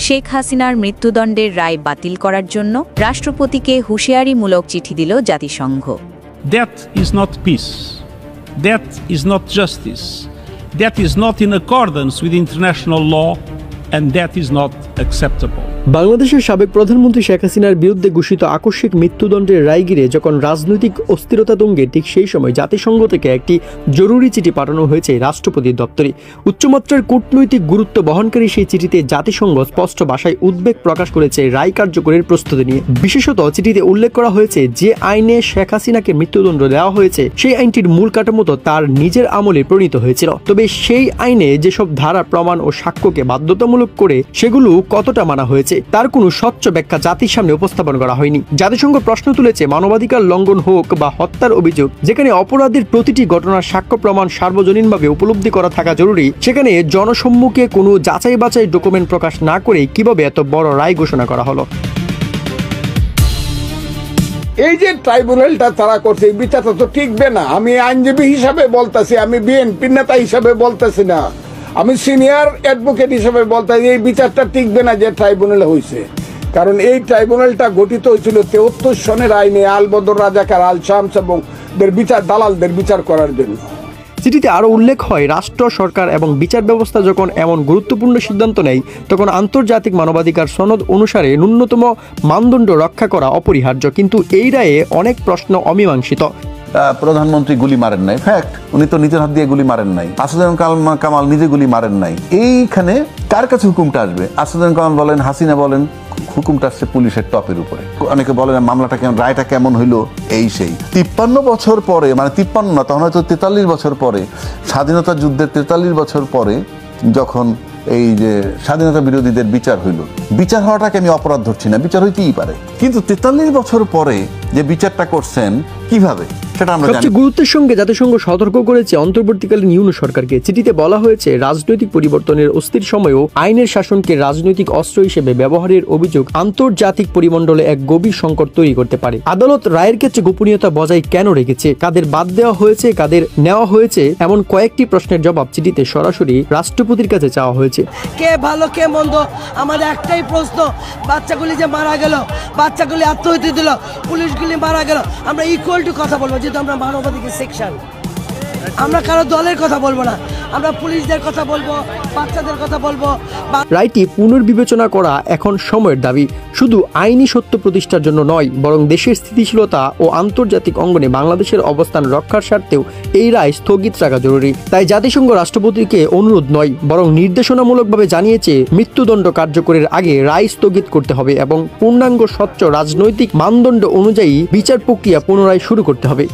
শেখ হাসিনার মৃত্যুদণ্ডের রায় বাতিল করার জন্য রাষ্ট্রপতিকে হুঁশিয়ারিমূলক চিঠি দিল জাতিসংঘ। That is not peace. That is not justice. That is not in accordance with international law, and that is not acceptable. বাংলাদেশের সাবেক প্রধানমন্ত্রী শেখ হাসিনার বিরুদ্ধে ঘোষিত আকস্মিক মৃত্যুদণ্ডের রায় ঘিরে যখন রাজনৈতিক অস্থিরতা তুঙ্গে, ঠিক সেই সময় জাতিসংঘ থেকে একটি জরুরি চিঠি পাঠানো হয়েছে রাষ্ট্রপতির দপ্তরে। উচ্চমাত্রার কূটনৈতিক গুরুত্ব বহনকারী সেই চিঠিতে জাতিসংঘ স্পষ্ট ভাষায় উদ্বেগ প্রকাশ করেছে রায় কার্যকরের প্রস্তুতি নিয়ে। বিশেষত চিঠিতে উল্লেখ করা হয়েছে, যে আইনে শেখ হাসিনাকে মৃত্যুদণ্ড দেওয়া হয়েছে সেই আইনটির মূল কাঠামো তার নিজের আমলে প্রণীত হয়েছিল। তবে সেই আইনে যেসব ধারা, প্রমাণ ও সাক্ষ্যকে বাধ্যতামূলক করে সেগুলো কতটা মানা হয়েছে তার কোনো স্বচ্ছ ব্যাখ্যা জাতির সামনে উপস্থাপন করা হয়নি। জাতিসংঘ প্রশ্ন তুলেছে, মানবাধিকার লঙ্ঘন হোক বা হত্যার অভিযোগ, যেখানে অপরাধের প্রতিটি ঘটনার সাক্ষ্য প্রমাণ সার্বজনীনভাবে উপলব্ধি করা থাকা জরুরি, সেখানে জনসম্মুখে কোনো যাচাই বাছাই ডকুমেন্ট প্রকাশ না করে কিভাবে এত বড় রায় ঘোষণা করা হলো? এই যে ট্রাইব্যুনালটা তারা করছে, এই বিচারটা তো টিকবে না। আমি আইনজীবী হিসাবে বলতেছি, আমি বিএনপির নেতা হিসাবে বলতেছি না, আমি সিনিয়র অ্যাডভোকেট হিসেবে বলতেছি, এই বিচারটা টিকবে না যে ট্রাইব্যুনাল হয়েছে। কারণ এই ট্রাইব্যুনালটা গঠিত হয়েছিল 73 সনের আইনে আল বদর রাজাকার, আল শামস এবং দালালদের বিচার করার জন্য। চিঠিতে আরও উল্লেখ হয়, রাষ্ট্র, সরকার এবং বিচার ব্যবস্থা যখন এমন গুরুত্বপূর্ণ সিদ্ধান্ত নেয় তখন আন্তর্জাতিক মানবাধিকার সনদ অনুসারে ন্যূনতম মানদণ্ড রক্ষা করা অপরিহার্য। কিন্তু এই রায়ে অনেক প্রশ্ন অমীমাংসিত। প্রধানমন্ত্রী গুলি মারেন নাই, ফ্যাক্ট, উনি তো নিজের হাত দিয়ে গুলি মারেন নাই। আসাদুজ্জামান কামাল নিজে গুলি মারেন নাই। এইখানে কার কাছে হুকুমটা আসবে? আসাদুজ্জামান কামাল বলেন, হাসিনা বলেন, হুকুমটা আসছে পুলিশের টপের উপরে। অনেকে বলেন মামলাটা কেমন, রায়টা কেমন হইলো, এই সেই 53 বছর পরে, মানে 53 না, তখন হয়তো 43 বছর পরে, স্বাধীনতা যুদ্ধের 43 বছর পরে যখন এই যে স্বাধীনতা বিরোধীদের বিচার হইল, বিচার হওয়াটাকে আমি অপরাধ ধরছি না, বিচার হইতেই পারে, কিন্তু 43 বছর পরে যে বিচারটা করছেন কিভাবে সেটা আমরা জানি। সবচেয়ে গুরুত্বের সঙ্গে জাতিসংঘ সতর্ক করেছে অন্তর্বর্তীকালীন ইউনূস সরকারকে। চিঠিতে বলা হয়েছে, রাজনৈতিক পরিবর্তনের অস্থির সময়েও আইনের শাসনকে রাজনৈতিক অস্ত্র হিসেবে ব্যবহারের অভিযোগ আন্তর্জাতিক পরিমণ্ডলে এক গভীর সংকট তৈরি করতে পারে। আদালত রায়ের ক্ষেত্রে গোপনীয়তা বজায় কেন রেখেছে, কাদের বাদ দেওয়া হয়েছে, কাদের নেওয়া হয়েছে, এমন কয়েকটি প্রশ্নের জবাব চিঠিতে সরাসরি রাষ্ট্রপতির কাছে চাওয়া হয়েছে। কে ভালো কে মন্দ, আমাদের একটাই প্রশ্ন, বাচ্চাগুলি যে মারা গেল, বাচ্চাগুলি আত্মহত্যা দিল, পুলিশগুলি মারা গেল, আমরা ইকুয়াল টু কথা বলবো, যেহেতু আমরা মানবাধিকার সেকশন, আমরা কারো দলের কথা বলবো না, আমরা পুলিশদের কথা বলবো, বাচ্চাদের কথা বলবো। রায়টি পুনর্বিবেচনা করা এখন সময়ের দাবি, শুধু আইনি সত্য প্রতিষ্ঠার জন্য নয়, বরং দেশের স্থিতিশীলতা ও আন্তর্জাতিক অঙ্গনে বাংলাদেশের অবস্থান রক্ষার স্বার্থেও এই রায় স্থগিত রাখা জরুরি। তাই জাতিসংঘ রাষ্ট্রপতিকে অনুরোধ নয়, বরং নির্দেশনামূলকভাবে জানিয়েছে মৃত্যুদণ্ড কার্যকরের আগে রায় স্থগিত করতে হবে এবং পূর্ণাঙ্গ স্বচ্ছ রাজনৈতিক মানদণ্ড অনুযায়ী বিচার প্রক্রিয়া পুনরায় শুরু করতে হবে।